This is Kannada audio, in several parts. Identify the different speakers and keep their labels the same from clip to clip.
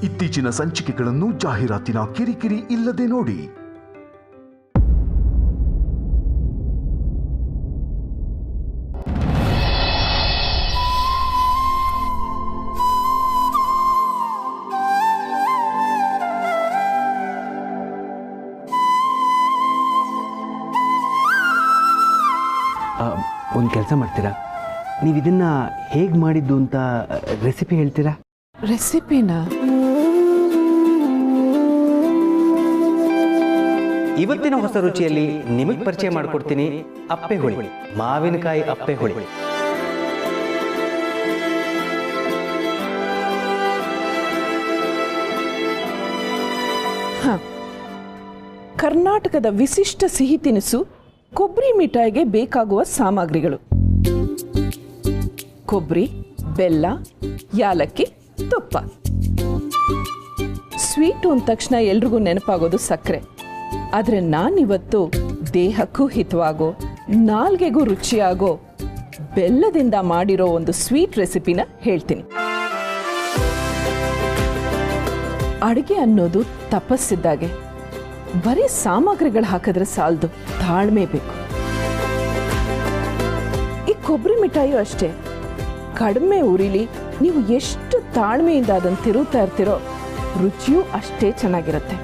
Speaker 1: ಇತ್ತೀಚಿನ ಸಂಚಿಕೆಗಳನ್ನು ಜಾಹೀರಾತಿನ ಕಿರಿಕಿರಿ ಇಲ್ಲದೆ ನೋಡಿ.
Speaker 2: ಒಂದು ಕೆಲಸ ಮಾಡ್ತೀರಾ, ನೀವು ಇದನ್ನ ಹೇಗೆ ಮಾಡಿದ್ದು ಅಂತ ರೆಸಿಪಿ ಹೇಳ್ತೀರಾ?
Speaker 3: ರೆಸಿಪಿನಾ?
Speaker 2: ಇವತ್ತಿನ ಹೊಸ ರುಚಿಯಲ್ಲಿ ನಿಮಗೆ ಪರಿಚಯ ಮಾಡಿಕೊಡ್ತೀನಿ ಅಪ್ಪೆ ಹೋಳಿ, ಮಾವಿನಕಾಯಿ ಅಪ್ಪೆ ಹೋಳಿ.
Speaker 3: ಕರ್ನಾಟಕದ ವಿಶಿಷ್ಟ ಸಿಹಿ ತಿನಿಸು ಕೊಬ್ಬರಿ ಮಿಠಾಯಿಗೆ ಬೇಕಾಗುವ ಸಾಮಗ್ರಿಗಳು: ಕೊಬ್ಬರಿ, ಬೆಲ್ಲ, ಯಾಲಕ್ಕಿ, ತುಪ್ಪ. ಸ್ವೀಟು ಅಂದ ತಕ್ಷಣ ಎಲ್ರಿಗೂ ನೆನಪಾಗೋದು ಸಕ್ಕರೆ. ಆದರೆ ನಾನಿವತ್ತು ದೇಹಕ್ಕೂ ಹಿತವಾಗೋ, ನಾಲ್ಗೆಗೂ ರುಚಿಯಾಗೋ ಬೆಲ್ಲದಿಂದ ಮಾಡಿರೋ ಒಂದು ಸ್ವೀಟ್ ರೆಸಿಪಿನ ಹೇಳ್ತೀನಿ. ಅಡುಗೆ ಅನ್ನೋದು ತಪಸ್ಸಿದ್ದಾಗೆ. ಬರೀ ಸಾಮಗ್ರಿಗಳು ಹಾಕಿದ್ರೆ ಸಾಲದು, ತಾಳ್ಮೆ ಬೇಕು. ಈ ಕೊಬ್ಬರಿ ಮಿಠಾಯಿಯೂ ಅಷ್ಟೇ. ಕಡಿಮೆ ಉರಿಲಿ ನೀವು ಎಷ್ಟು ತಾಳ್ಮೆಯಿಂದ ಅದನ್ನು ತಿರುಗ್ತಾ ಇರ್ತೀರೋ ರುಚಿಯೂ ಅಷ್ಟೇ ಚೆನ್ನಾಗಿರುತ್ತೆ.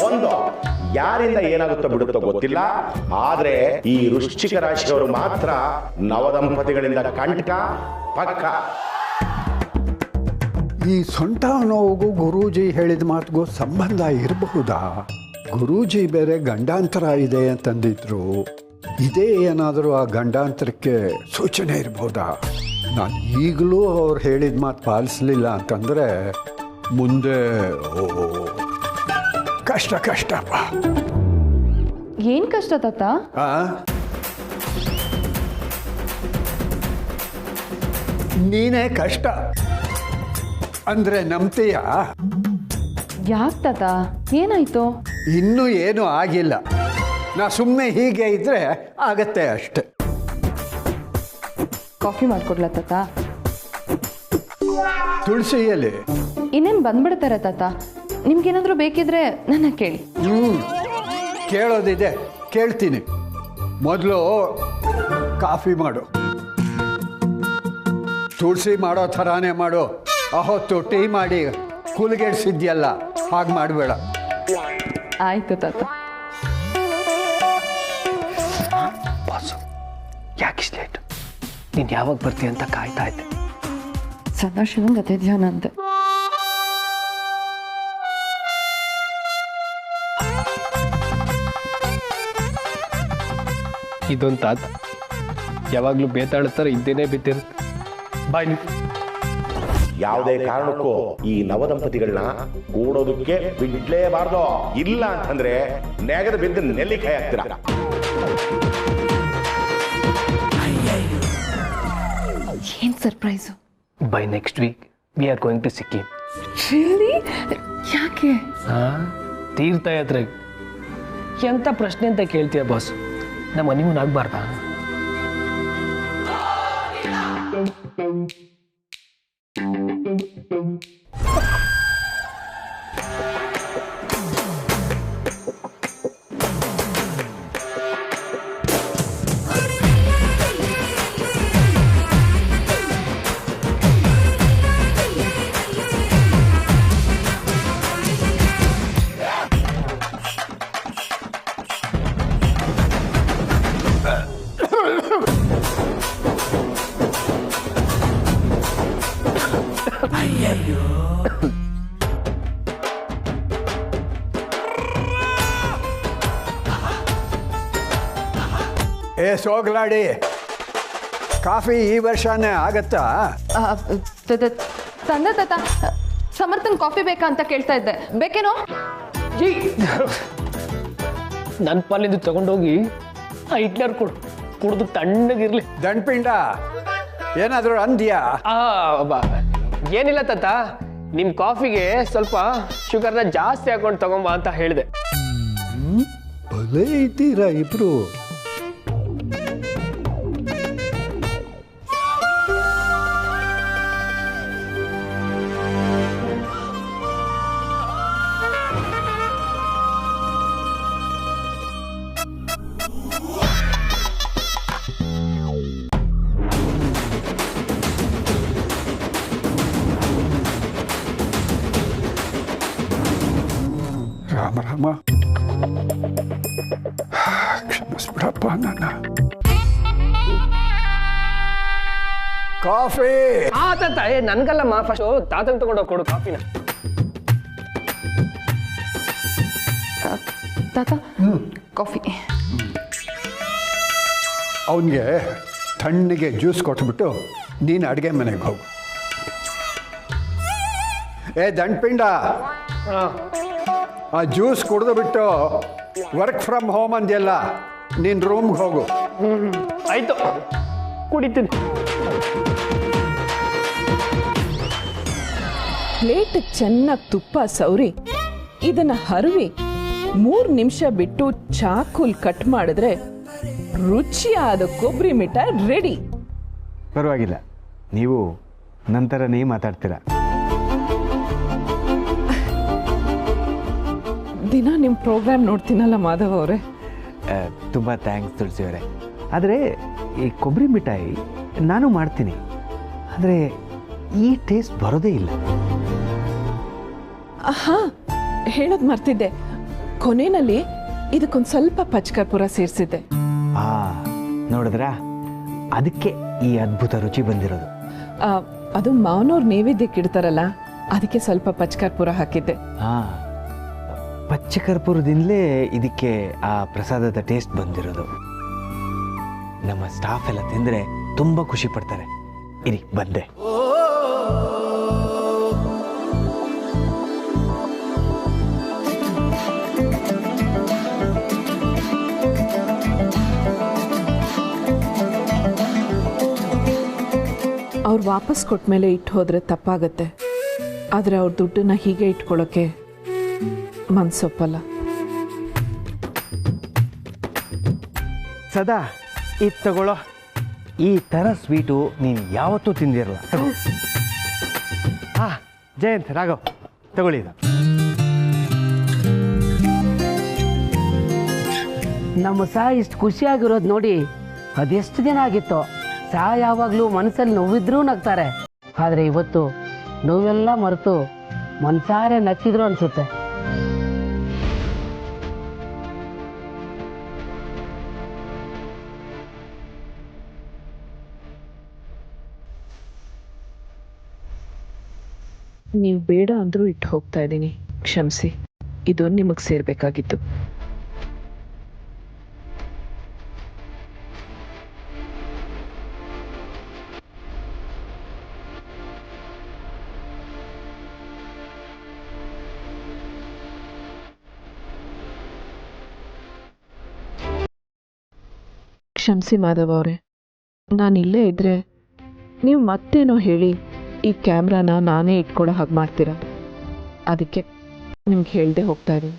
Speaker 4: ಒಂದು ಯಾರಿಂದ ಏನಾಗುತ್ತೋ ಬಿಡುತ್ತೋ ಗೊತ್ತಿಲ್ಲ, ಆದ್ರೆ ಈ ವೃಶ್ಚಿಕ ರಾಶಿಯವರು ಮಾತ್ರ ನವದಂಪತಿಗಳಿಂದ ಕಂಟಕ ಪಕ್ಕ.
Speaker 5: ಈ ಸೊಂಟ ನೋವಿಗೂ ಗುರೂಜಿ ಹೇಳಿದ ಮಾತಿಗೂ ಸಂಬಂಧ ಇರಬಹುದಾ? ಗುರೂಜಿ ಬೇರೆ ಗಂಡಾಂತರ ಇದೆ ಅಂತಂದಿದ್ರು. ಇದೇ ಏನಾದರೂ ಆ ಗಂಡಾಂತರಕ್ಕೆ ಸೂಚನೆ ಇರಬಹುದಾ? ನಾನು ಈಗಲೂ ಅವ್ರು ಹೇಳಿದ ಮಾತು ಪಾಲಿಸಲಿಲ್ಲ ಅಂತಂದರೆ ಮುಂದೆ ಕಷ್ಟಪ್ಪ.
Speaker 6: ಏನ್ ಕಷ್ಟ ತಾತ?
Speaker 5: ನೀನೇ ಕಷ್ಟ ಅಂದ್ರೆ ನಂಬ್ತೀಯಾ?
Speaker 6: ಯಾಕೆ ತಾತ, ಏನಾಯ್ತು?
Speaker 5: ಇನ್ನೂ ಏನೂ ಆಗಿಲ್ಲ. ನಾ ಸುಮ್ಮನೆ ಹೀಗೆ ಇದ್ರೆ ಆಗತ್ತೆ ಅಷ್ಟೆ.
Speaker 6: ಕಾಫಿ ಮಾಡ್ಕೊಡ್ಲಾ ತಾತ?
Speaker 5: ತುಳಸಿಯಲ್ಲಿ
Speaker 6: ಇನ್ನೇನು ಬಂದ್ಬಿಡ್ತಾರೆ ತಾತ. ನಿಮ್ಗೇನಾದರೂ ಬೇಕಿದ್ರೆ ನನ್ನ ಕೇಳಿ.
Speaker 5: ಕೇಳೋದಿದೆ, ಕೇಳ್ತೀನಿ. ಮೊದಲು ಕಾಫಿ ಮಾಡು. ತುಳಸಿ ಮಾಡೋ ಥರಾನೇ ಮಾಡು. ಆವತ್ತು ಟೀ ಮಾಡಿ ಕೂಲಿಗೆಡ್ಸಿದ್ಯಲ್ಲ, ಹಾಗೆ ಮಾಡಬೇಡ.
Speaker 6: ಆಯ್ತು ತಾತ.
Speaker 2: ಬಾಸು, ಯಾಕಿಷ್ಟೇ ಆಯ್ತು? ನೀನು ಯಾವಾಗ ಬರ್ತೀಯ ಅಂತ ಕಾಯ್ತಾ ಇದ್ದೆ.
Speaker 6: ಸದಾಶಿವಂಗ್ ಅದೇ ಧ್ಯಾನ ಅಂತೆ.
Speaker 7: ಇದೊಂದು ತಾತ ಯಾವಾಗಲೂ ಬೇತಾಡ್ತಾರೆ, ಇದ್ದೇನೆ ಬಿದ್ದಿರುತ್ತೆ. ಬಾಯ್.
Speaker 4: ಯಾವುದೇ ಕಾರಣಕ್ಕೂ ಈ ನವದಂಪತಿಗಳನ್ನ ಕೂಡೋದಕ್ಕೆ ಬಿಡ್ಲೇಬಾರ್ದು. ಇಲ್ಲ ಅಂತಂದ್ರೆ ನೆಗದ ಬಿದ್ದು ನೆಲ್ಲಿಕಾಯಿ ಹಾಕ್ತೀರ.
Speaker 6: ಏನ್ surprise?
Speaker 7: By next week we are going to Sikkim.
Speaker 6: Really? ಯಾಕೆ?
Speaker 7: ತೀರ್ಥಯಾತ್ರೆಗೆ. ಎಂಥ ಪ್ರಶ್ನೆ ಅಂತ ಕೇಳ್ತೀಯ ಬಾಸ್? ನಮ್ಮ ಹನಿಮೂನ್ ಆಗ್ಬಾರ್ದಾ?
Speaker 5: ಸೋಗ್ಲಾಡಿ, ಕಾಫಿ ಈ ವರ್ಷನೇ ಆಗತ್ತಾ?
Speaker 6: ತಂದೆ ತಾತ, ಸಮರ್ಥನ್ ಕಾಫಿ ಬೇಕಾ ಅಂತ ಕೇಳ್ತಾ ಇದ್ದೆ. ಬೇಕೇನೋ?
Speaker 7: ನನ್ನ ಪಾಲಿಂದ ತಗೊಂಡೋಗಿ ಆ ಹಿಟ್ಲರ್ ಕುಡಿದು ತಣ್ಣಗಿರ್ಲಿ.
Speaker 5: ದಂಡಪಿಂಡ ಏನಾದರೂ ಅಂದ್ಯಾ?
Speaker 7: ಏನಿಲ್ಲ ತಾತ, ನಿಮ್ಮ ಕಾಫಿಗೆ ಸ್ವಲ್ಪ ಶುಗರ್ನ ಜಾಸ್ತಿ ಹಾಕೊಂಡು ತಗೊಂಬ ಅಂತ ಹೇಳಿದೆ.
Speaker 5: ಭಲೇ ಇದ್ದೀರಾ ಇಬ್ರು. ರಾಮ ರಾಮ, ಕ್ಷಮಿಸ್ಬಿಡಪ್ಪ ನನ್ನ. ಕಾಫಿ
Speaker 7: ತಾತ, ನನ್ಗಲ್ಲಮ್ಮ, ಫಸ್ಟ್ ತಾತಂಗೆ ತಗೊಂಡೋಗಿ ಕೊಡು ಕಾಫಿನ.
Speaker 6: ತಾತ ಕಾಫಿ.
Speaker 5: ಅವನಿಗೆ ತಣ್ಣಗೆ ಜ್ಯೂಸ್ ಕೊಟ್ಬಿಟ್ಟು ನೀನು ಅಡುಗೆ ಮನೆಗೆ ಹೋಗು. ದಂಡಪಿಂಡ, ಆ ಜ್ಯೂಸ್ ಕುಡಿದು ಬಿಟ್ಟು ವರ್ಕ್ ಫ್ರಮ್ ಹೋಮ್ ಅಂದ್ಯಲ್ಲ, ನೀನು ರೂಮ್ಗೆ ಹೋಗು.
Speaker 7: ಆಯ್ತು, ಕುಡಿತೀನಿ.
Speaker 3: ಪ್ಲೇಟ್ ಚೆನ್ನಾಗಿ ತುಪ್ಪ ಸೌರಿ ಇದನ್ನ ಹರವಿ 3 ನಿಮಿಷ ಬಿಟ್ಟು ಚಾಕುಲ್ ಕಟ್ ಮಾಡಿದ್ರೆ ರುಚಿಯಾದ ಕೊಬ್ಬರಿ ಮಿಠಾಯಿ ರೆಡಿ.
Speaker 2: ಪರವಾಗಿಲ್ಲ, ನೀವು ನಂತರನೇ ಮಾತಾಡ್ತೀರಾ.
Speaker 3: ದಿನ ನಿಮ್ಮ ಪ್ರೋಗ್ರಾಮ್ ನೋಡ್ತೀನಲ್ಲ ಮಾಧವ್ ಅವರೇ.
Speaker 2: ತುಂಬ ಥ್ಯಾಂಕ್ಸ್ ತುಳಸಿ ಅವರೇ. ಆದರೆ ಈ ಕೊಬ್ಬರಿ ಮಿಠಾಯಿ ನಾನು ಮಾಡ್ತೀನಿ, ಆದರೆ ಈ ಟೇಸ್ಟ್ ಬರೋದೇ ಇಲ್ಲ.
Speaker 3: ಹಾಂ, ಹೇಳೋದು ಮರ್ತಿದ್ದೆ, ಕೊನೆಯಲ್ಲಿ ಇದಕ್ಕೊಂದು ಸ್ವಲ್ಪ ಪಚ್ಕರ್ಪುರ ಸೇರಿಸಿದ್ದೆ.
Speaker 2: ನೋಡಿದ್ರಾ, ಅದಕ್ಕೆ ಈ ಅದ್ಭುತ ರುಚಿ ಬಂದಿರೋದು.
Speaker 3: ಅದು ಮಾವನವ್ರು ನೈವೇದ್ಯಕ್ಕೆ ಇಡ್ತಾರಲ್ಲ, ಅದಕ್ಕೆ ಸ್ವಲ್ಪ ಪಚ್ಕರ್ಪುರ ಹಾಕಿದ್ದೆ.
Speaker 2: ಹಾಂ, ಪಚ್ಚ ಕರ್ಪೂರದಿಂದಲೇ ಇದಕ್ಕೆ ಆ ಪ್ರಸಾದದ ಟೇಸ್ಟ್ ಬಂದಿರೋದು. ನಮ್ಮ ಸ್ಟಾಫ್ ಎಲ್ಲ ತಿಂದರೆ ತುಂಬ ಖುಷಿ ಪಡ್ತಾರೆ. ಇರಿ ಬಂದೆ.
Speaker 3: ಅವ್ರು ವಾಪಸ್ ಕೊಟ್ಟ ಮೇಲೆ ಇಟ್ಟು ಹೋದ್ರೆ ತಪ್ಪಾಗತ್ತೆ, ಆದರೆ ಅವ್ರ ದುಡ್ಡನ್ನ ಹೀಗೆ ಇಟ್ಕೊಳ್ಳೋಕ್ಕೆ ಮನ್ಸೊಪ್ಪಲ್ಲ.
Speaker 2: ಸದಾ ಇದು ತಗೊಳ್ಳೋ. ಈ ಥರ ಸ್ವೀಟು ನೀನು ಯಾವತ್ತೂ ತಿಂದಿರಲ್ಲ. ಜಯಂತ್, ರಾಘವ್, ತಗೊಳ್ಳಿ ಇದು.
Speaker 8: ನಮ್ಮ ಸಹ ಇಷ್ಟು ಖುಷಿಯಾಗಿರೋದು ನೋಡಿ ಅದೆಷ್ಟು ದಿನ ಆಗಿತ್ತು. ಸಹ ಯಾವಾಗಲೂ ಮನಸ್ಸಲ್ಲಿ ನೋವಿದ್ರೂ ನಗ್ತಾರೆ, ಆದರೆ ಇವತ್ತು ನೋವೆಲ್ಲ ಮರೆತು ಮನ್ಸಾರೆ ನಗ್ತಿದ್ರು ಅನ್ಸುತ್ತೆ.
Speaker 3: ನೀವು ಬೇಡ ಅಂದರೂ ಇಟ್ಟು ಹೋಗ್ತಾ ಇದ್ದೀನಿ, ಕ್ಷಮಿಸಿ. ಇದು ನಿಮಗೆ ಸೇರಬೇಕಾಗಿತ್ತು. ಕ್ಷಮಿಸಿ ಮಾಧವ್ ಅವರೇ, ನಾನು ಇಲ್ಲೇ ಇದ್ದರೆ ನೀವು ಮತ್ತೇನೋ ಹೇಳಿ ಈ ಕ್ಯಾಮ್ರಾನ ನಾನೇ ಇಟ್ಕೊಳ್ಳೋ ಹಾಗೆ ಮಾಡ್ತೀರಾ. ಅದಕ್ಕೆ ನಿಮ್ಗೆ ಹೇಳ್ದೆ ಹೋಗ್ತಾ ಇದ್ದೀನಿ.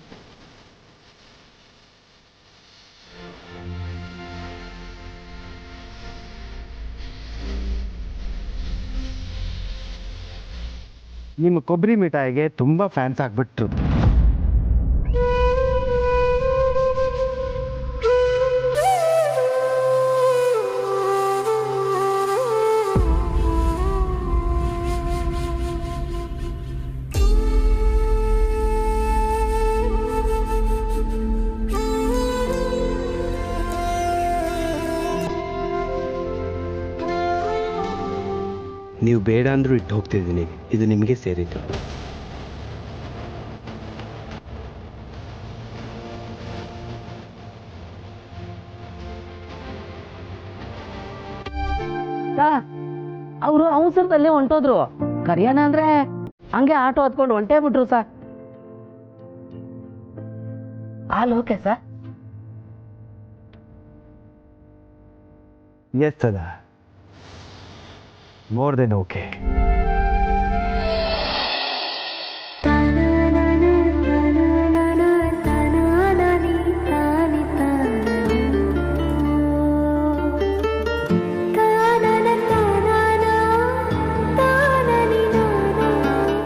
Speaker 2: ನಿಮ್ಮ ಕೊಬ್ಬರಿ ಮಿಠಾಯಿಗೆ ತುಂಬ ಫ್ಯಾನ್ಸ್ ಆಗಿಬಿಟ್ರು. ನೀವು ಬೇಡ ಅಂದರೂ ಇಟ್ಟು ಹೋಗ್ತಿದ್ದೀನಿ, ಇದು ನಿಮಗೆ ಸೇರಿದ್ದು.
Speaker 8: ಅವರು ಅವಸರದಲ್ಲಿ ಹೊಂಟೋದ್ರು. ಕರಿಯೋಣ ಅಂದ್ರೆ ಹಂಗೆ ಆಟೋ ಹತ್ಕೊಂಡು ಹೊಂಟೇ ಬಿಟ್ರು sir. All okay sir.
Speaker 2: Yes ಸದಾ, ಮೋರ್ ದೆನ್ ಓಕೆ.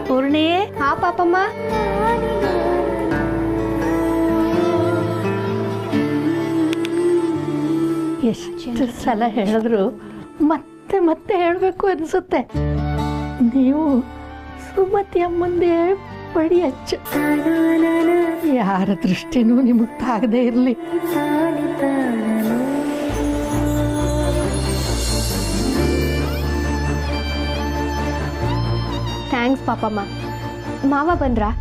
Speaker 9: ಪೂರ್ಣಿ. ಹಾ ಪಾಪಮ್ಮ. ಎಷ್ಟು ಸಲ ಹೇಳಿದ್ರು ಮತ್ತೆ ಮತ್ತೆ ಹೇಳಬೇಕು ಅನಿಸುತ್ತೆ. ನೀವು ಸುಮತಿ ಅಮ್ಮಂದೇ ಬಡಿ ಹಚ್ಚು. ಯಾರ ದೃಷ್ಟಿನೂ ನಿಮಗೆ ತಾಗದೇ ಇರಲಿ.
Speaker 10: ಥ್ಯಾಂಕ್ಸ್ ಪಾಪಮ್ಮ. ಮಾವ ಬಂದ್ರಾ?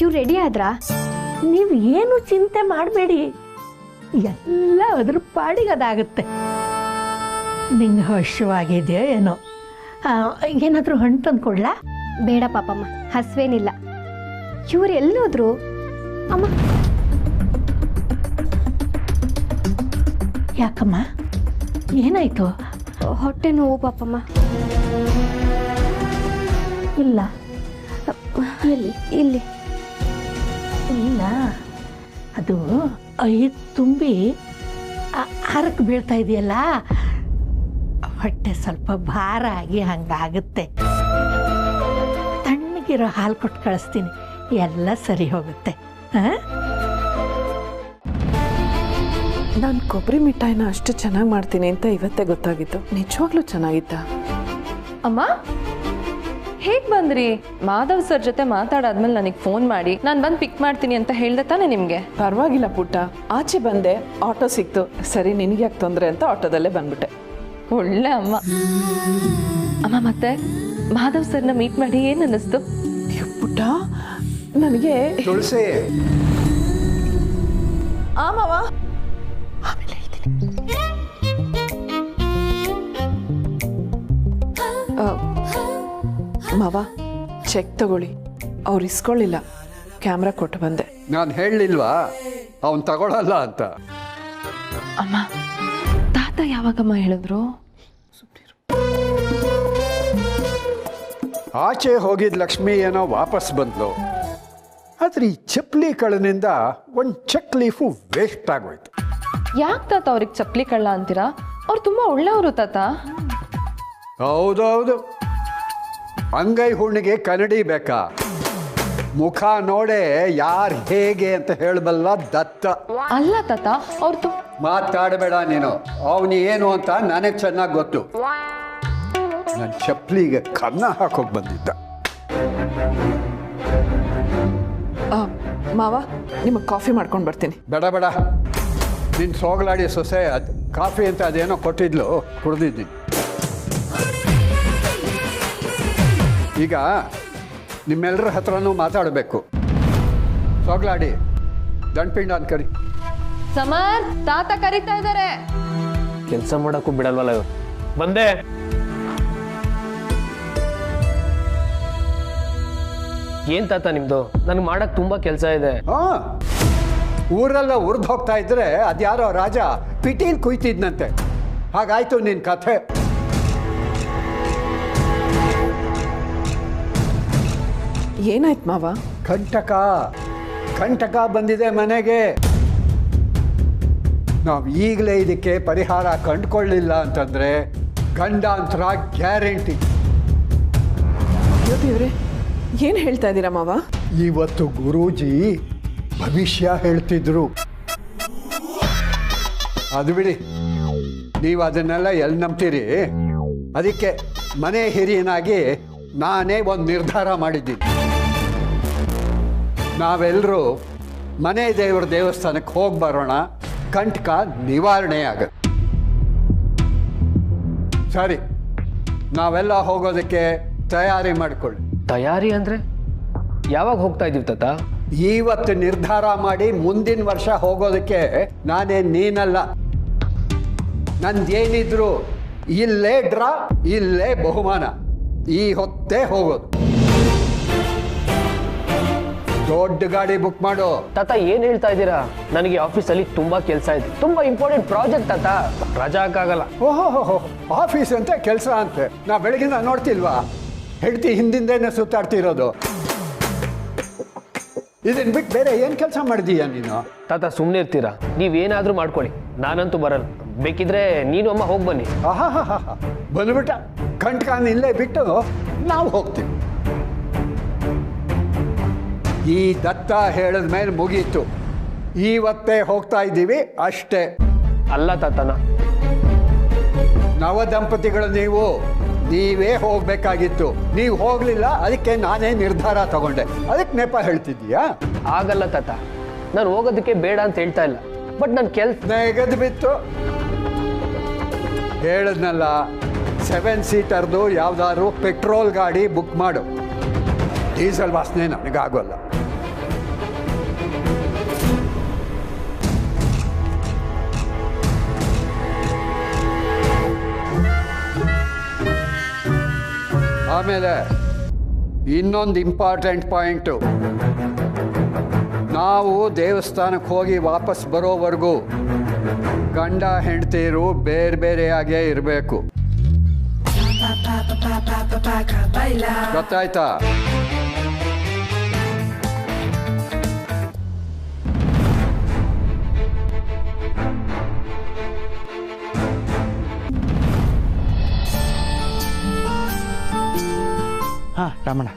Speaker 10: ಇವ್ರು ರೆಡಿ ಆದ್ರಾ?
Speaker 9: ನೀವು ಏನು ಚಿಂತೆ ಮಾಡಬೇಡಿ, ಎಲ್ಲ ಅದ್ರ ಪಾಡಿಗೆ ಅದಾಗುತ್ತೆ. ನಿಂಗೆ ಹಶ್ವಾಗಿದೆ ಏನೋ, ಏನಾದರೂ ಹಣ್ಣು ತಂದು ಕೊಡ್ಲಾ?
Speaker 10: ಬೇಡ ಪಾಪಮ್ಮ, ಹಸ್ವೇನಿಲ್ಲ. ಇವ್ರು ಎಲ್ಲೋದ್ರು ಅಮ್ಮ?
Speaker 9: ಯಾಕಮ್ಮ, ಏನಾಯ್ತು?
Speaker 10: ಹೊಟ್ಟೆ ನೋವು ಪಾಪಮ್ಮ.
Speaker 9: ಇಲ್ಲ
Speaker 10: ಎಲ್ಲಿ? ಇಲ್ಲಿ
Speaker 9: ಇಲ್ಲ, ಅದು ಐದು ತುಂಬಿ ಹರಕ್ಕೆ ಬೀಳ್ತಾ ಇದೆಯಲ್ಲ, ಹೊಟ್ಟೆ ಸ್ವಲ್ಪ ಭಾರ ಆಗಿ ಹಂಗಾಗುತ್ತೆ. ತಣ್ಣಗಿರೋ ಹಾಲು ಕೊಟ್ಟು ಕಳಿಸ್ತೀನಿ, ಎಲ್ಲ ಸರಿ ಹೋಗುತ್ತೆ.
Speaker 3: ನಾನು ಕೊಬ್ಬರಿ ಮಿಠಾಯಿನ ಅಷ್ಟು ಚೆನ್ನಾಗಿ ಮಾಡ್ತೀನಿ ಅಂತ ಇವತ್ತೇ ಗೊತ್ತಾಗಿತ್ತು. ನಿಜವಾಗ್ಲೂ ಚೆನ್ನಾಗಿತ್ತ?
Speaker 6: ಅಮ್ಮ ಹೇಗೆ ಬಂದ್ರಿ? ಮಾಧವ್ ಸರ್ ಜೊತೆ ಮಾತಾಡಾದ್ಮೇಲೆ ನನಗೆ ಫೋನ್ ಮಾಡಿ ನಾನು ಬಂದು ಪಿಕ್ ಮಾಡ್ತೀನಿ ಅಂತ ಹೇಳ್ದೆ ತಾನೆ ನಿಮಗೆ?
Speaker 3: ಪರವಾಗಿಲ್ಲ ಪುಟ್ಟ, ಆಚೆ ಬಂದೆ, ಆಟೋ ಸಿಕ್ತು, ಸರಿ ನಿನಗೆ ಯಾಕೆ ತೊಂದರೆ ಅಂತ ಆಟೋದಲ್ಲೇ ಬಂದ್ಬಿಟ್ಟೆ.
Speaker 6: ಒಳ್ಳೆ ಅಮ್ಮ. ಅಮ್ಮ ಮತ್ತೆ ಮಾಧವ್ ಸರ್ನ ಮೀಟ್ ಮಾಡಿ ಏನು ಅನ್ನಿಸ್ತು?
Speaker 3: ಪುಟ್ಟ ನನಗೆ
Speaker 5: ತುಳಸಿ,
Speaker 3: ಆಮವ ಆಮೇಲೆ ಹೇಳ್ತೀನಿ. ಮಾವ ಚೆಕ್ ತಗೊಳ್ಳಿ. ಅವ್ರು ಇಸ್ಕೊಳ್ಳಿಲ್ಲ, ಕ್ಯಾಮ್ರಾ ಕೊಟ್ಟು ಬಂದೆ.
Speaker 5: ನಾನು ಹೇಳಲಿಲ್ವಾ ಅವನು ತಗೊಳ್ಳಲ್ಲ ಅಂತ?
Speaker 6: ಅಮ್ಮ ತಾತ ಯಾವಾಗಮ್ಮ ಹೇಳಿದ್ರು?
Speaker 5: ಆಚೆ ಹೋಗಿದ್ದ ಲಕ್ಷ್ಮಿ ಏನೋ ವಾಪಸ್ ಬಂದ್ಲು, ಆದರೆ ಈ ಚಪ್ಪಲಿ ಕಳ್ಳನಿಂದ ಒಂದು ಚೆಕ್ ಲೀಫು ವೇಸ್ಟ್ ಆಗೋಯ್ತು.
Speaker 6: ಯಾಕೆ ತಾತ ಅವ್ರಿಗೆ ಚಪ್ಪಲಿ ಕಳ್ಳ ಅಂತೀರಾ? ಅವ್ರು ತುಂಬ ಒಳ್ಳೆಯವರು ತಾತ.
Speaker 5: ಹೌದೌದು, ಅಂಗೈ ಹುಣ್ಣಿಗೆ ಕನ್ನಡಿ ಬೇಕಾ? ಮುಖ ನೋಡೆ ಯಾರು ಹೇಗೆ ಅಂತ ಹೇಳಬಲ್ಲ ದತ್ತ.
Speaker 6: ಅಲ್ಲ ತಾತ, ಅವ್ರು
Speaker 5: ಮಾತಾಡಬೇಡ ನೀನು. ಅವನು ಏನು ಅಂತ ನನಗೆ ಚೆನ್ನಾಗಿ ಗೊತ್ತು. ನನ್ನ ಚಪ್ಪಲಿಗೆ ಕನ್ನ ಹಾಕೋಕ್ ಬಂದಿದ್ದ.
Speaker 3: ಮಾವ ನಿಮಗೆ ಕಾಫಿ ಮಾಡ್ಕೊಂಡು ಬರ್ತೀನಿ.
Speaker 5: ಬೇಡ ಬೇಡ, ನಿನ್ನ ಸೋಗಲಾಡಿ ಸೊಸೆ ಅದು ಕಾಫಿ ಅಂತ ಅದೇನೋ ಕೊಟ್ಟಿದ್ಲು, ಕುಡ್ದಿದ್ದೀನಿ. ಈಗ ನಿಮ್ಮೆಲ್ಲರ ಹತ್ರನೂ ಮಾತಾಡಬೇಕು. ಸೋಗಲಾಡಿ ದಂಡಪಿಂಡ ಅಂತ ಕರಿ.
Speaker 6: ಸಮರ್ ತಾತ ಕರೀತಾ ಇದ್ದಾರೆ.
Speaker 7: ಕೆಲಸ ಮಾಡೋಕ್ಕೂ ಬಿಡಲ್ವಲ್ಲ ಇವ್ರು. ಬಂದೆ. ಏನ್ ತಾತ ನಿಮ್ದು? ನನಗೆ ಮಾಡಕ್ ತುಂಬಾ ಕೆಲಸ ಇದೆ.
Speaker 5: ಊರೆಲ್ಲ ಉರ್ದು ಹೋಗ್ತಾ ಇದ್ರೆ ಅದ್ಯಾರೋ ರಾಜ ಪಿಟೀಲ್ ಕುಯ್ತಿದ್ನಂತೆ. ಹಾಗಾಯ್ತು ನಿನ್ನ ಕಥೆ.
Speaker 3: ಏನಾಯ್ತು ಮಾವ?
Speaker 5: ಕಂಟಕ ಬಂದಿದೆ ಮನೆಗೆ. ನಾವು ಈಗಲೇ ಇದಕ್ಕೆ ಪರಿಹಾರ ಕಂಡುಕೊಳ್ಳಿಲ್ಲ ಅಂತಂದ್ರೆ ಗಂಡಾಂತರ ಗ್ಯಾರಂಟಿ.
Speaker 3: ದೇವ್ರೆ, ಏನು ಹೇಳ್ತಾ ಇದ್ದೀರಾ ಮಾವ?
Speaker 5: ಇವತ್ತು ಗುರೂಜಿ ಭವಿಷ್ಯ ಹೇಳ್ತಿದ್ರು. ಅದು ಬಿಡಿ, ನೀವು ಅದನ್ನೆಲ್ಲ ಎಲ್ಲಿ ನಂಬ್ತೀರಿ? ಅದಕ್ಕೆ ಮನೆ ಹಿರಿಯನಾಗಿ ನಾನೇ ಒಂದು ನಿರ್ಧಾರ ಮಾಡಿದ್ದೀನಿ. ನಾವೆಲ್ಲರೂ ಮನೆ ದೇವರ ದೇವಸ್ಥಾನಕ್ಕೆ ಹೋಗಿ ಬರೋಣ, ಕಂಟಕ ನಿವಾರಣೆ ಆಗುತ್ತೆ. ಸರಿ, ನಾವೆಲ್ಲ ಹೋಗೋದಕ್ಕೆ ತಯಾರಿ ಮಾಡಿಕೊಳ್ಳಿ.
Speaker 7: ತಯಾರಿ ಅಂದ್ರೆ ಯಾವಾಗ ಹೋಗ್ತಾ ಇದೀವಿ ತಾತ?
Speaker 5: ಇವತ್ತು ನಿರ್ಧಾರ ಮಾಡಿ ಮುಂದಿನ ವರ್ಷ ಹೋಗೋದಕ್ಕೆ ನಾನೇ ನೀನಲ್ಲ. ನಂದೇನಿದ್ರು ಇಲ್ಲೇ ಡ್ರಾ, ಇಲ್ಲೇ ಬಹುಮಾನ. ಈ ಹೊತ್ತೇ ಹೋಗೋದು. ದೊಡ್ಡ ಗಾಡಿ ಬುಕ್ ಮಾಡು.
Speaker 7: ತಾತ ಏನ್ ಹೇಳ್ತಾ ಇದ್ದೀರಾ? ನನಗೆ ಆಫೀಸಲ್ಲಿ ತುಂಬಾ ಕೆಲಸ ಇದೆ, ತುಂಬಾ ಇಂಪಾರ್ಟೆಂಟ್ ಪ್ರಾಜೆಕ್ಟ್ ತಾತ, ರಜಾ ಹಾಕಾಗಲ್ಲ.
Speaker 5: ಓಹೋ, ಆಫೀಸ್ ಅಂತೆ ಕೆಲಸ ಅಂತೆ. ನಾ ಬೆಳಗಿನ ನೋಡ್ತಿಲ್ವಾ, ಹೆಂಡತಿ ಹಿಂದಿಂದೇನೆ ಸುತ್ತಾಡ್ತಿರೋದು. ಇದನ್ ಬಿಟ್ಟು ಬೇರೆ ಏನ್ ಕೆಲಸ ಮಾಡಿದೀಯ ನೀನು?
Speaker 7: ತಾತ ಸುಮ್ಮನೆ ಇರ್ತೀರಾ? ನೀವೇನಾದ್ರೂ ಮಾಡ್ಕೊಳ್ಳಿ, ನಾನಂತೂ ಬರಲ್ಲ. ಬೇಕಿದ್ರೆ ನೀನು ಅಮ್ಮ ಹೋಗಿ ಬನ್ನಿ.
Speaker 5: ಆಹಾ ಬಂದ್ಬಿಟ್ಟ. ಕಂಟ್ಕಾನ್ ಇಲ್ಲೇ ಬಿಟ್ಟು ನಾವು ಹೋಗ್ತೀವಿ. ಈ ದತ್ತ ಹೇಳಿದ ಮೇಲೆ ಮುಗೀತು. ಇವತ್ತೇ ಹೋಗ್ತಾ ಇದ್ದೀವಿ ಅಷ್ಟೇ.
Speaker 7: ಅಲ್ಲ ತಾತನ,
Speaker 5: ನವ ದಂಪತಿಗಳು ನೀವೇ ಹೋಗ್ಬೇಕಾಗಿತ್ತು. ನೀವು ಹೋಗ್ಲಿಲ್ಲ, ಅದಕ್ಕೆ ನಾನೇ ನಿರ್ಧಾರ ತಗೊಂಡೆ. ಅದಕ್ಕೆ ನೆಪ ಹೇಳ್ತಿದ್ದೀಯಾ?
Speaker 7: ಆಗಲ್ಲ ತಾತ, ನಾನು ಹೋಗೋದಕ್ಕೆ ಬೇಡ ಅಂತ ಹೇಳ್ತಾ ಇಲ್ಲ, ಬಟ್ ನನ್ನ ಕೆಲ್ಸ
Speaker 5: ನೆಗದು ಬಿತ್ತು. ಹೇಳಿದ್ನಲ್ಲ, 7 ಸೀಟರ್ದು ಯಾವ್ದಾದ್ರು ಪೆಟ್ರೋಲ್ ಗಾಡಿ ಬುಕ್ ಮಾಡು. ಡೀಸೆಲ್ ವಾಸನೆ ನನಗಾಗೋಲ್ಲ. ಆಮೇಲೆ ಇನ್ನೊಂದು ಇಂಪಾರ್ಟೆಂಟ್ ಪಾಯಿಂಟು, ನಾವು ದೇವಸ್ಥಾನಕ್ಕೆ ಹೋಗಿ ವಾಪಸ್ ಬರೋವರೆಗೂ ಗಂಡ ಹೆಂಡತಿಯರು ಬೇರೆ ಬೇರೆಯಾಗೇ ಇರಬೇಕು. ಗೊತ್ತಾಯ್ತಾ?
Speaker 2: ಹಾಂ ರಾಮಣ್ಣ,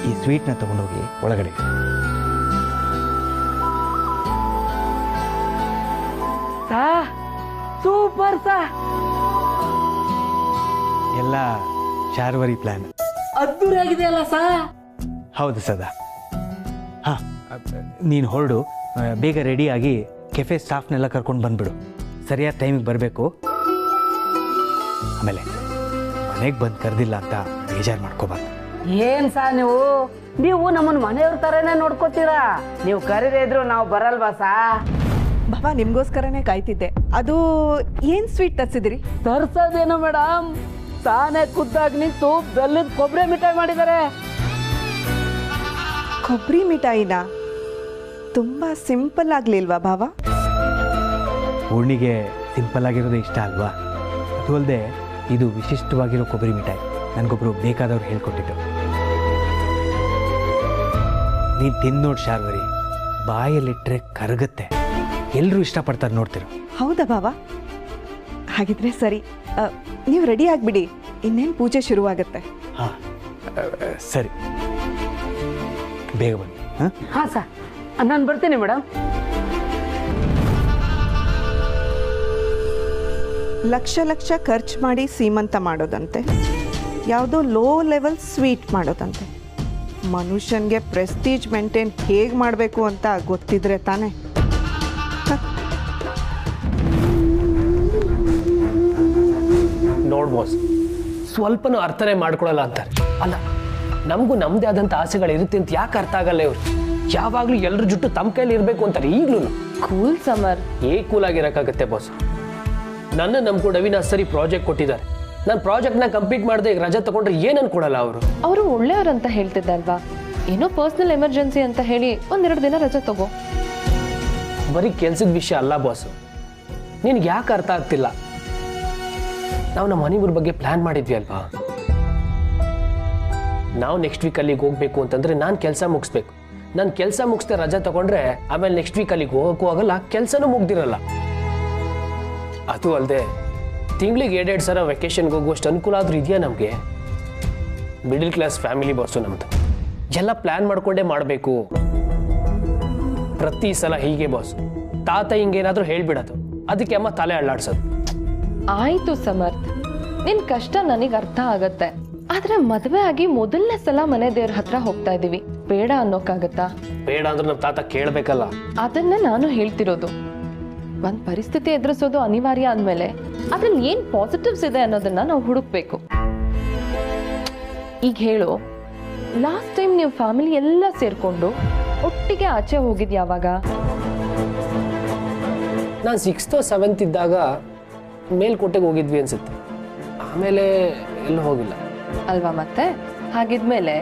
Speaker 2: ಈ ಸ್ವೀಟ್ನ ತಗೊಂಡೋಗಿ ಒಳಗಡೆ.
Speaker 8: ಸೂಪರ್ ಸಾ,
Speaker 2: ಎಲ್ಲ ಶಾರ್ವರಿ ಪ್ಲಾನ್.
Speaker 8: ಅದ್ದೂರಿಯಾಗಿದೆಯಲ್ಲ ಸಾ?
Speaker 2: ಹೌದು ಸದಾ. ಹಾಂ, ನೀನು ಹೊರಡು, ಬೇಗ ರೆಡಿಯಾಗಿ ಕೆಫೆ ಸ್ಟಾಫ್ನೆಲ್ಲ ಕರ್ಕೊಂಡು ಬಂದ್ಬಿಡು. ಸರಿಯಾದ ಟೈಮಿಗೆ ಬರಬೇಕು. ಆಮೇಲೆ ಮನೆಗೆ ಬಂದು ಕರೆದಿಲ್ಲ ಅಂತ ಬೇಜಾರು ಮಾಡ್ಕೋಬಾರ್ದು.
Speaker 8: ಏನ್ ಸಾ ನೀವು ನಮ್ಮನ್ನ ಮನೆಯವ್ರ ತರನೇ ನೋಡ್ಕೋತೀರಾ. ನೀವು ಕರೀದೇ ಇದ್ರು ನಾವು ಬರಲ್ವಾ ಸಾ?
Speaker 3: ಬಾಬಾ, ನಿಮ್ಗೋಸ್ಕರನೇ ಕಾಯ್ತಿದ್ದೆ. ಅದು ಏನ್ ಸ್ವೀಟ್ ತರಿಸಿದ್ರಿ?
Speaker 8: ತರ್ಸೋದೇನು ಮೇಡಮ್, ತಾನೇ ಖುದ್ದಾಗಿ ನಿಂತು ಬೆಲ್ಲದ ಕೊಬ್ಬರಿ ಮಿಠಾಯಿ ಮಾಡಿದ್ದಾರೆ.
Speaker 3: ಕೊಬ್ಬರಿ ಮಿಠಾಯಿನ? ತುಂಬಾ ಸಿಂಪಲ್ ಆಗ್ಲಿಲ್ವಾ ಬಾಬಾ?
Speaker 2: ಪೂರ್ಣಿಗೆ ಸಿಂಪಲ್ ಆಗಿರೋದೇ ಇಷ್ಟ ಅಲ್ವಾ? ಅದು ಅಲ್ಲದೆ ಇದು ವಿಶಿಷ್ಟವಾಗಿರೋ ಕೊಬ್ಬರಿ ಮಿಠಾಯಿ ನನಗೊಬ್ರು ಬೇಕಾದವ್ರು ಹೇಳ್ಕೊಟ್ಟಿದ್ದು. ನೀನು ತಿಂದು ನೋಡಿ ಶಾರ್ವರಿ, ಬಾಯಲ್ಲಿಟ್ಟರೆ ಕರಗುತ್ತೆ. ಎಲ್ಲರೂ ಇಷ್ಟಪಡ್ತಾರೆ, ನೋಡ್ತಿರೋ.
Speaker 3: ಹೌದಾ ಬಾಬಾ? ಹಾಗಿದ್ರೆ ಸರಿ, ನೀವು ರೆಡಿ ಆಗಿಬಿಡಿ, ಇನ್ನೇನು ಪೂಜೆ ಶುರುವಾಗುತ್ತೆ.
Speaker 2: ಹಾಂ ಸರಿ, ಬೇಗ ಬನ್ನಿ.
Speaker 8: ಹಾಂ ಸಾ, ನಾನು ಬರ್ತೀನಿ ಮೇಡಮ್.
Speaker 3: ಲಕ್ಷ ಲಕ್ಷ ಖರ್ಚು ಮಾಡಿ ಸೀಮಂತ ಮಾಡೋದಂತೆ, ಯಾವುದೋ ಲೋ ಲೆವೆಲ್ ಸ್ವೀಟ್ ಮಾಡೋದಂತೆ. ಮನುಷ್ಯನಿಗೆ ಪ್ರೆಸ್ಟೀಜ್ ಮೇಂಟೈನ್ ಹೇಗೆ ಮಾಡಬೇಕು ಅಂತ ಗೊತ್ತಿದ್ರೆ ತಾನೇ.
Speaker 7: ನೋಡ್ ಬಾಸ್, ಸ್ವಲ್ಪನೂ ಅರ್ಥನೇ ಮಾಡ್ಕೊಳಲ್ಲ ಅಂತಾರೆ. ಅಲ್ಲ, ನಮಗೂ ನಮ್ದೇ ಆದಂಥ ಆಸೆಗಳು ಇರುತ್ತೆ ಅಂತ ಯಾಕೆ ಅರ್ಥ ಆಗಲ್ಲ ಇವ್ರು? ಯಾವಾಗಲೂ ಎಲ್ಲರ ಜುಟ್ಟು ತಮ್ಮ ಕೈಲಿ ಇರಬೇಕು ಅಂತಾರೆ. ಈಗಲೂ
Speaker 6: ಕೂಲ್ ಸಮರ್.
Speaker 7: ಕೂಲ್ ಆಗಿರೋಕ್ಕಾಗತ್ತೆ ಬಾಸ್? ನನ್ನ ನಂಬ್ಕೊಂಡು ಅವಿನಾಶ್ ಸರಿ ಪ್ರಾಜೆಕ್ಟ್ ಕೊಟ್ಟಿದ್ದಾರೆ. ನಾನು ಪ್ರಾಜೆಕ್ಟ್ನ ಕಂಪ್ಲೀಟ್ ಮಾಡದೆ ಈಗ ರಜಾ ತಗೊಂಡ್ರೆ ಏನು ಅನ್ಕೊಡಲ್ಲ ಅವರು?
Speaker 6: ಅವರು ಒಳ್ಳೆಯವ್ರಂತ ಹೇಳ್ತಿದ್ದಲ್ವಾ? ಏನೋ ಪರ್ಸನಲ್ ಎಮರ್ಜೆನ್ಸಿ ಅಂತ ಹೇಳಿ 1-2 ದಿನ ರಜಾ ತಗೋ.
Speaker 7: ಬರೀ ಕೆಲ್ಸದ ವಿಷಯ ಅಲ್ಲ ಬಾಸು, ನಿನ್ಗೆ ಯಾಕೆ ಅರ್ಥ ಆಗ್ತಿಲ್ಲ? ನಾವು ನಮ್ಮ ಮನೆಯವ್ರ ಬಗ್ಗೆ ಪ್ಲಾನ್ ಮಾಡಿದ್ವಿ ಅಲ್ವಾ? ನಾವು ನೆಕ್ಸ್ಟ್ ವೀಕ್ ಅಲ್ಲಿಗೆ ಹೋಗ್ಬೇಕು ಅಂತಂದ್ರೆ ನಾನು ಕೆಲಸ ಮುಗಿಸ್ಬೇಕು. ನಾನು ಕೆಲಸ ಮುಗಿಸ್ದೆ ರಜಾ ತಗೊಂಡ್ರೆ ಆಮೇಲೆ ನೆಕ್ಸ್ಟ್ ವೀಕ್ ಅಲ್ಲಿಗೆ ಹೋಗೋಕ್ಕೂ ಆಗಲ್ಲ, ಕೆಲಸನೂ ಮುಗ್ದಿರಲ್ಲ. ಅದು ಅಲ್ಲದೆ ತಿಂಗಳಿಗೆ 2 ಸಲ ವೆಕೇಶನ್ಗೆ ಹೋಗುವಷ್ಟು ಅನುಕೂಲ ಆದ್ರೂ ಇದೆಯಾ ನಮಗೆ? ಮಿಡಲ್ ಕ್ಲಾಸ್ ಫ್ಯಾಮಿಲಿ ಬಾಸು ನಮ್ದು. ಎಲ್ಲ ಪ್ಲಾನ್ ಮಾಡ್ಕೊಂಡೇ ಮಾಡಬೇಕು. ಪ್ರತಿ ಸಲ ಹೀಗೆ ಬಾಸ್, ತಾತ ಹಿಂಗೇನಾದ್ರೂ ಹೇಳ್ಬಿಡೋದು, ಅದಕ್ಕೆ ಅಮ್ಮ ತಲೆ ಅಳ್ಳಾಡ್ಸೋದು.
Speaker 6: ಆಯ್ತು ಸಮರ್ಥ್, ನಿನ್ ಕಷ್ಟ ನನಗೆ ಅರ್ಥ ಆಗತ್ತೆ. ಆದ್ರೆ ಮದುವೆ ಆಗಿ ಮೊದಲನೇ ಸಲ ಮನೆ ದೇವ್ರ ಹತ್ರ ಹೋಗ್ತಾ ಇದೀವಿ, ಬೇಡ ಅನ್ನೋಕ್ಕಾಗತ್ತಾ?
Speaker 7: ಬೇಡ ಅಂದ್ರೆ ನಮ್ಮ ತಾತ ಕೇಳಬೇಕಲ್ಲ.
Speaker 6: ಅದನ್ನೇ ನಾನು ಹೇಳ್ತಿರೋದು. ಒಂದ್ ಪರಿಸ್ಥಿತಿ ಎದುರಿಸೋದು ಅನಿವಾರ್ಯ ಅಂದ್ಮೇಲೆ ಅದ್ರಲ್ಲಿ ಏನ್ ಪಾಸಿಟಿವ್ಸ್ ಇದೆ ಅನ್ನೋದನ್ನ ನಾವು ಹುಡುಕ್ಬೇಕು. ಈಗ ಹೇಳು, ಲಾಸ್ಟ್ ಟೈಮ್ ನೀವು ಫ್ಯಾಮಿಲಿ ಎಲ್ಲ ಸೇರ್ಕೊಂಡು ಒಟ್ಟಿಗೆ ಆಚೆ ಹೋಗಿದ್ ಯಾವಾಗ?
Speaker 7: ನಾನು 6th or 7th ಇದ್ದಾಗ ಮೇಲ್ಕೋಟೆಗೆ ಹೋಗಿದ್ವಿ ಅನ್ಸುತ್ತೆ. ಆಮೇಲೆ ಎಲ್ಲೂ ಹೋಗಿಲ್ಲ
Speaker 6: ಅಲ್ವಾ? ಮತ್ತೆ ಹಾಗಿದ್ಮೇಲೆ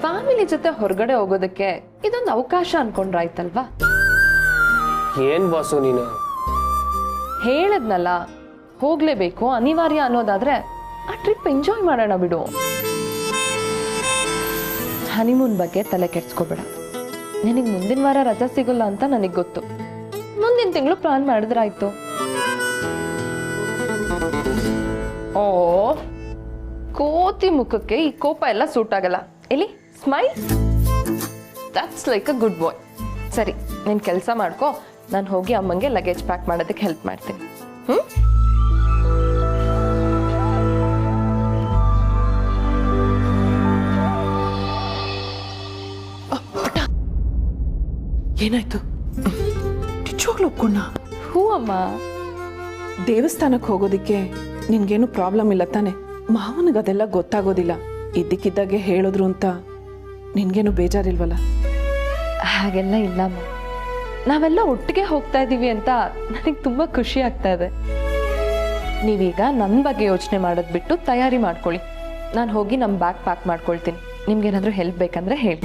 Speaker 6: ಫ್ಯಾಮಿಲಿ ಜೊತೆ ಹೊರಗಡೆ ಹೋಗೋದಕ್ಕೆ ಇದೊಂದು ಅವಕಾಶ ಅನ್ಕೊಂಡ್ರಾಯ್ತಲ್ವಾ?
Speaker 7: ಏನ್ ಬಾಸು ನೀನು?
Speaker 6: ಹೇಳದ್ನಲ್ಲ, ಹೋಗ್ಲೇಬೇಕು ಅನಿವಾರ್ಯ ಅನ್ನೋದಾದ್ರೆ ಆ ಟ್ರಿಪ್ ಎಂಜಾಯ್ ಮಾಡೋಣ ಬಿಡು. ಹನಿಮೂನ್ ಬಗ್ಗೆ ತಲೆ ಕೆಡ್ಸ್ಕೋಬೇಡ. ನಿನಗೆ ಮುಂದಿನ ವಾರ ರಜಾ ಸಿಗಲ್ಲ ಅಂತ ನನಗೆ ಗೊತ್ತು. ಮುಂದಿನ ತಿಂಗಳು ಪ್ಲಾನ್ ಮಾಡಿದ್ರಾಯ್ತು. ಓ, ಕೋತಿ ಮುಖಕ್ಕೆ ಈ ಕೋಪ ಎಲ್ಲ ಸೂಟ್ ಆಗಲ್ಲ. ಎಲ್ಲಿ smile, that's like a good boy. ಸರಿ, ನೀನ್ ಕೆಲಸ ಮಾಡ್ಕೋ, ನಾನು ಹೋಗಿ ಅಮ್ಮಂಗೆ ಲಗೇಜ್ ಪ್ಯಾಕ್ ಮಾಡೋದಕ್ಕೆ ಹೆಲ್ಪ್ ಮಾಡ್ತೀನಿ.
Speaker 3: ಏನಾಯ್ತು? ನಿಜವಾಗ್ಲೂ ಒಪ್ಕೊಂಡ?
Speaker 6: ಹೂ ಅಮ್ಮ.
Speaker 3: ದೇವಸ್ಥಾನಕ್ಕೆ ಹೋಗೋದಿಕ್ಕೆ ನಿನ್ಗೇನು ಪ್ರಾಬ್ಲಮ್ ಇಲ್ಲ ತಾನೆ? ಮಾವನಿಗೆ ಅದೆಲ್ಲ ಗೊತ್ತಾಗೋದಿಲ್ಲ. ಇದ್ದಕ್ಕಿದ್ದಾಗೆ ಹೇಳಿದ್ರು ಅಂತ ನಿನ್ಗೇನು ಬೇಜಾರಿಲ್ವಲ್ಲ?
Speaker 6: ಹಾಗೆಲ್ಲ ಇಲ್ಲ ಅಮ್ಮ. ನಾವೆಲ್ಲ ಒಟ್ಟಿಗೆ ಹೋಗ್ತಾ ಇದ್ದೀವಿ ಅಂತ ನನಗೆ ತುಂಬಾ ಖುಷಿ ಆಗ್ತಾ ಇದೆ. ನೀವೀಗ ನನ್ನ ಬಗ್ಗೆ ಯೋಚನೆ ಮಾಡೋದು ಬಿಟ್ಟು ತಯಾರಿ ಮಾಡ್ಕೊಳ್ಳಿ. ನಾನು ಹೋಗಿ ನಮ್ಮ ಬ್ಯಾಗ್ ಪ್ಯಾಕ್ ಮಾಡ್ಕೊಳ್ತೀನಿ. ನಿಮ್ಗೇನಾದ್ರೂ ಹೆಲ್ಪ್ ಬೇಕಂದ್ರೆ ಹೇಳಿ.